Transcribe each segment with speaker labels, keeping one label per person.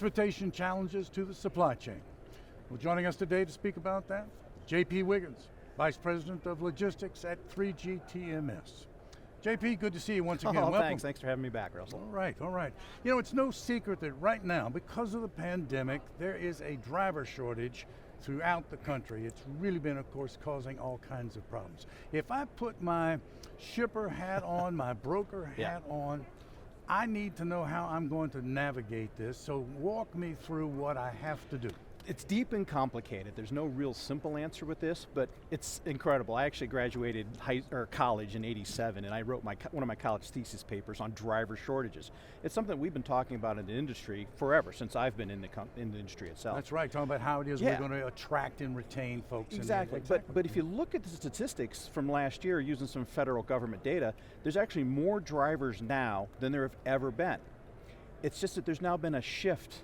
Speaker 1: transportation challenges to the supply chain. Well, joining us today to speak about that, JP Wiggins, Vice President of Logistics at 3G TMS. JP, good to see you once again. Welcome.
Speaker 2: Thanks for having me back, Russell.
Speaker 1: All right. You know, it's no secret that right now, because of the pandemic, there is a driver shortage throughout the country. It's really been, of course, causing all kinds of problems. If I put my shipper hat on, my broker hat on, I need to know how I'm going to navigate this, so walk me through what I have to do.
Speaker 2: It's deep and complicated. There's no real simple answer with this, but it's incredible. I actually graduated college in '87, and I wrote one of my college thesis papers on driver shortages. It's something that we've been talking about in the industry forever, since I've been in the industry itself.
Speaker 1: That's right, talking about how it is we're going to attract and retain folks.
Speaker 2: Exactly, but if you look at the statistics from last year using some federal government data, there's actually more drivers now than there have ever been. It's just that there's now been a shift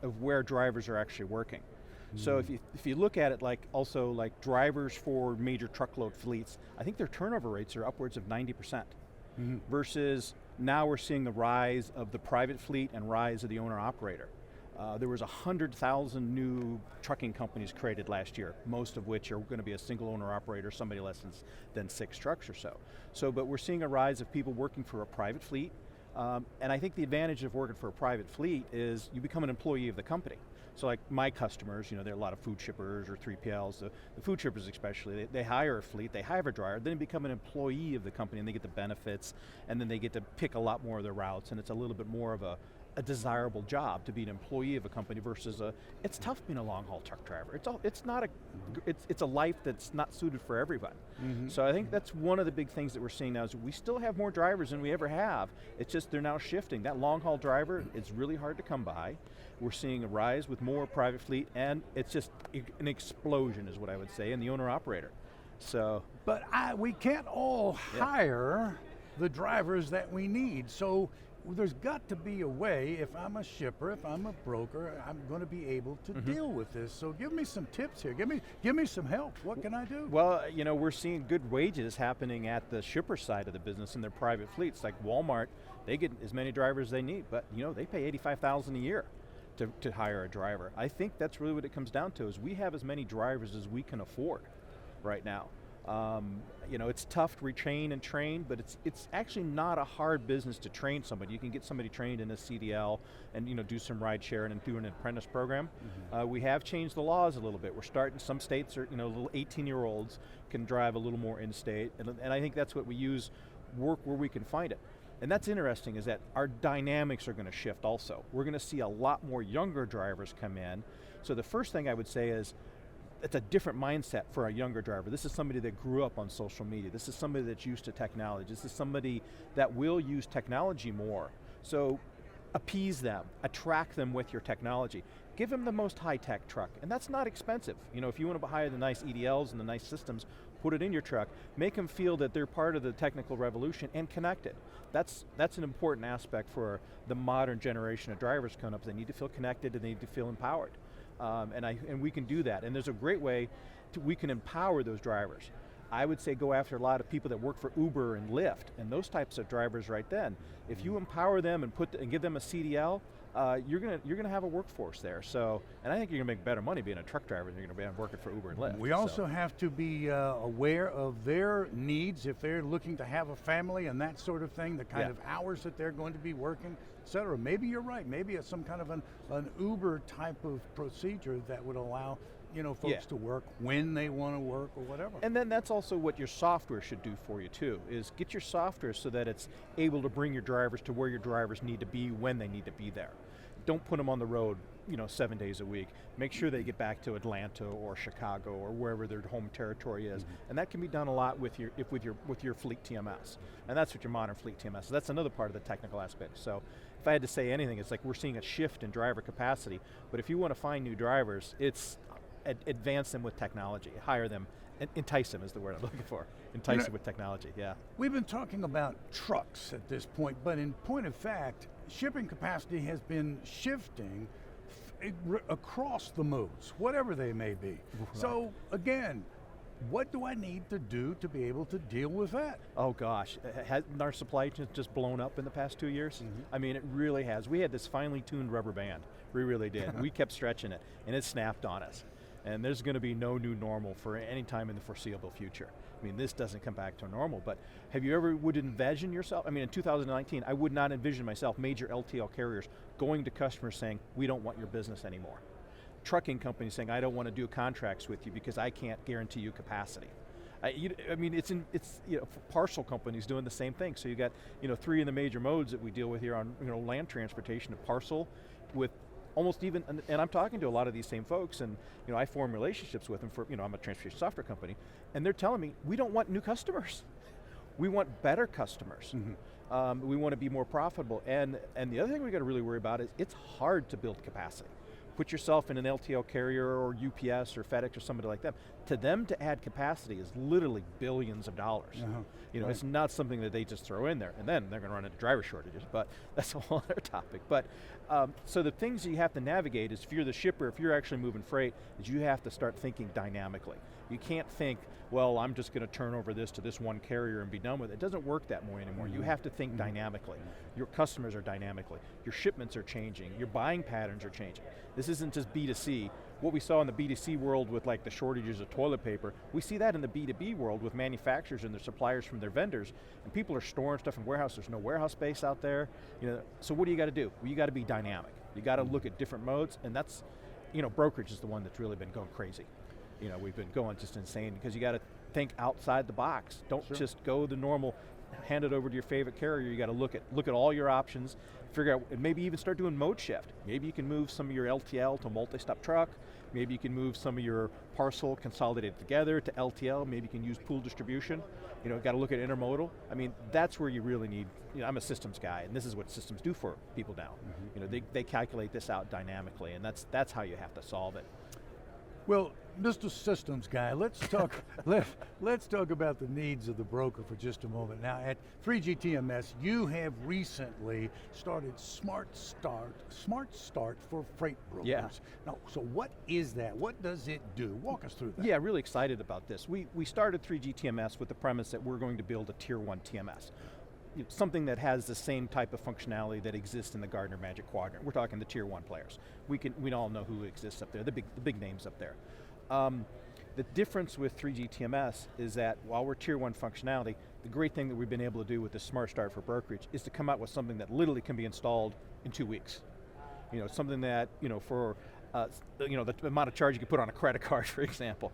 Speaker 2: of where drivers are actually working. So if you look at it like drivers for major truckload fleets, I think their turnover rates are upwards of 90%. Versus now we're seeing the rise of the private fleet and rise of the owner-operator. There was 100,000 new trucking companies created last year, most of which are going to be a single owner-operator, somebody less than 6 trucks or so. But we're seeing a rise of people working for a private fleet, and I think the advantage of working for a private fleet is you become an employee of the company. So like my customers, there are a lot of food shippers or 3PLs, the food shippers especially, they hire a fleet, they hire a driver, then they become an employee of the company and they get the benefits, and then they get to pick a lot more of their routes, and it's a little bit more of a desirable job to be an employee of a company versus it's tough being a long haul truck driver. It's a life that's not suited for everyone. So I think that's one of the big things that we're seeing now is we still have more drivers than we ever have. It's just they're now shifting. That long haul driver is really hard to come by. We're seeing a rise with more private fleet, and it's just an explosion is what I would say in the owner operator. So,
Speaker 1: but we can't all hire the drivers that we need. So there's got to be a way, if I'm a shipper, if I'm a broker, I'm going to be able to deal with this. So give me some tips here. Give me some help. What can I do?
Speaker 2: Well, we're seeing good wages happening at the shipper side of the business in their private fleets. Like Walmart, they get as many drivers as they need, but they pay $85,000 a year to hire a driver. I think that's really what it comes down to, is we have as many drivers as we can afford right now. It's tough to retrain and train, but it's actually not a hard business to train somebody. You can get somebody trained in a CDL and do some ride sharing and do an apprentice program. We have changed the laws a little bit. We're starting, some states are, little 18-year-olds can drive a little more in-state, and I think that's what we use, work where we can find it. And that's interesting, is that our dynamics are going to shift also. We're going to see a lot more younger drivers come in. So the first thing I would say is, it's a different mindset for a younger driver. This is somebody that grew up on social media. This is somebody that's used to technology. This is somebody that will use technology more. So appease them, attract them with your technology. Give them the most high-tech truck, and that's not expensive. If you want to hire the nice EDLs and the nice systems, put it in your truck. Make them feel that they're part of the technical revolution and connected. That's an important aspect for the modern generation of drivers coming up. They need to feel connected and they need to feel empowered. And we can do that. And there's a great way we can empower those drivers. I would say go after a lot of people that work for Uber and Lyft and those types of drivers right then. If you empower them and give them a CDL, you're gonna have a workforce there. So, and I think you're gonna make better money being a truck driver than you're gonna be working for Uber and Lyft.
Speaker 1: We also have to be aware of their needs if they're looking to have a family and that sort of thing, the kind of hours that they're going to be working, et cetera. Maybe you're right, maybe it's some kind of an Uber type of procedure that would allow folks to work when they want to work or whatever.
Speaker 2: And then that's also what your software should do for you too, is get your software so that it's able to bring your drivers to where your drivers need to be when they need to be there. Don't put them on the road 7 days a week. Make sure they get back to Atlanta or Chicago or wherever their home territory is. And that can be done a lot with your fleet TMS. And that's what your modern fleet TMS. So that's another part of the technical aspect. So if I had to say anything, it's like we're seeing a shift in driver capacity, but if you want to find new drivers, it's advance them with technology, hire them, entice them is the word I'm looking for. Entice them with technology, yeah.
Speaker 1: We've been talking about trucks at this point, but in point of fact, shipping capacity has been shifting across the modes, whatever they may be. Right. So again, what do I need to do to be able to deal with that?
Speaker 2: Oh gosh, hasn't our supply chain just blown up in the past 2 years? I mean, it really has. We had this finely tuned rubber band, we really did. We kept stretching it, and it snapped on us. And there's going to be no new normal for any time in the foreseeable future. I mean, this doesn't come back to normal, but have you ever would envision yourself, I mean, in 2019, I would not envision myself, major LTL carriers, going to customers saying, we don't want your business anymore. Trucking companies saying, I don't want to do contracts with you because I can't guarantee you capacity. I mean, it's parcel companies doing the same thing. So you got 3 of the major modes that we deal with here on land transportation, of parcel, with almost even, and I'm talking to a lot of these same folks, and I form relationships with them for, I'm a transportation software company, and they're telling me, we don't want new customers. We want better customers. We want to be more profitable. And the other thing we got to really worry about is it's hard to build capacity. Put yourself in an LTL carrier or UPS or FedEx or somebody like that. To them to add capacity is literally billions of dollars. Right. It's not something that they just throw in there, and then they're going to run into driver shortages, but that's a whole other topic. But so the things you have to navigate is, if you're the shipper, if you're actually moving freight, is you have to start thinking dynamically. You can't think, well, I'm just going to turn over this to this one carrier and be done with it. It doesn't work that way anymore. You have to think dynamically. Your customers are dynamically. Your shipments are changing. Your buying patterns are changing. This isn't just B2C. What we saw in the B2C world with like the shortages of toilet paper, we see that in the B2B world with manufacturers and their suppliers from their vendors, and people are storing stuff in warehouse. There's no warehouse space out there. So what do you got to do? Well, you got to be dynamic. You got to look at different modes, and that's, brokerage is the one that's really been going crazy. We've been going just insane because you got to think outside the box. Don't just go the normal, hand it over to your favorite carrier. You got to look at all your options, figure out, and maybe even start doing mode shift. Maybe you can move some of your LTL to multi-stop truck. Maybe you can move some of your parcel consolidated together to LTL. Maybe you can use pool distribution. Got to look at intermodal. I mean, that's where you really need, I'm a systems guy, and this is what systems do for people now. They calculate this out dynamically, and that's how you have to solve it.
Speaker 1: Well, Mr. Systems Guy, let's talk let's talk about the needs of the broker for just a moment. Now, at 3G TMS, you have recently started Smart Start for freight brokers.
Speaker 2: Yeah.
Speaker 1: Now, so what is that? What does it do? Walk us through that.
Speaker 2: Yeah, really excited about this. We started 3G TMS with the premise that we're going to build a tier 1 TMS. Something that has the same type of functionality that exists in the Gartner Magic Quadrant. We're talking the tier 1 players. We all know who exists up there, the big names up there. The difference with 3G TMS is that while we're tier 1 functionality, the great thing that we've been able to do with the Smart Start for brokerage is to come out with something that literally can be installed in 2 weeks. Something that, for the amount of charge you can put on a credit card, for example,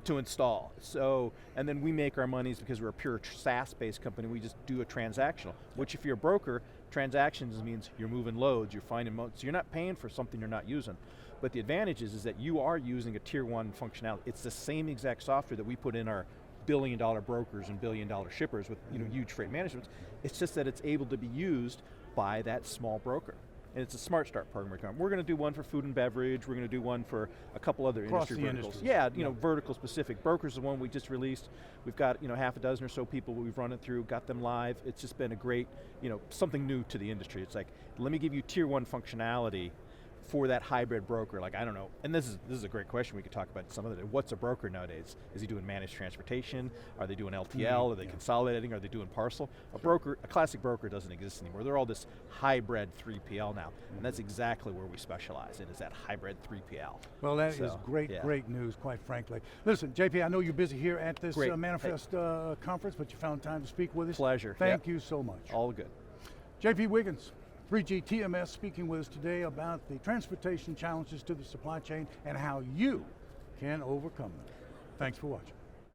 Speaker 2: to install. So, and then we make our monies because we're a pure SaaS-based company. We just do a transactional, which if you're a broker, transactions means you're moving loads, you're finding modes, so you're not paying for something you're not using. But the advantage is that you are using a tier 1 functionality. It's the same exact software that we put in our billion-dollar brokers and billion-dollar shippers with huge freight management. It's just that it's able to be used by that small broker. And it's a Smart Start program. We're going to do one for food and beverage. We're going to do one for a couple other industry verticals. Yeah, vertical specific. Brokers is the one we just released. We've got half a dozen or so people we've run it through, got them live. It's just been a great, something new to the industry. It's like, let me give you tier 1 functionality for that hybrid broker. Like, I don't know, and this is a great question we could talk about some of it. What's a broker nowadays? Is he doing managed transportation? Are they doing LTL? Are they consolidating? Are they doing parcel? A classic broker doesn't exist anymore. They're all this hybrid 3PL now, and that's exactly where we specialize in, is that hybrid 3PL.
Speaker 1: Well, that is great news, quite frankly. Listen, JP, I know you're busy here at this Manifest conference, but you found time to speak with us.
Speaker 2: Pleasure.
Speaker 1: Thank you so much.
Speaker 2: All good.
Speaker 1: JP Wiggins, 3G TMS, speaking with us today about the transportation challenges to the supply chain and how you can overcome them. Thanks for watching.